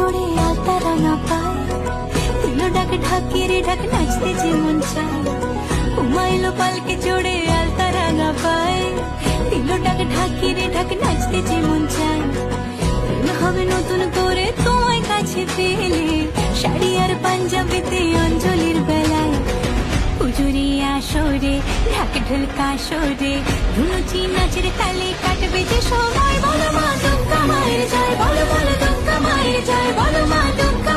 চড়ে আলতা রাঙা পায়, দিল ডাক ঢাকে রে ঢাক নাচতে যে মন চায়। ঘুমাইলো পালকে চড়ে আলতা রাঙা পায়, দিল ডাক ঢাকে রে ঢাক নাচতে যে মন চায়। প্রেম হবে নতুন করে তোমায় কাছে পেলে, শাড়ি আর পাঞ্জাবিতে অঞ্জলির বেলায়। হুজুরি আসরে ঢাক ঢোল কাসরে, ধুনুচি নাচের তালে কাটবে যে সময়। বলো মা দুর্গা মায়ের জয়, বলো বলো দুর্গা মায়ের জয়, বলো মা দুর্গা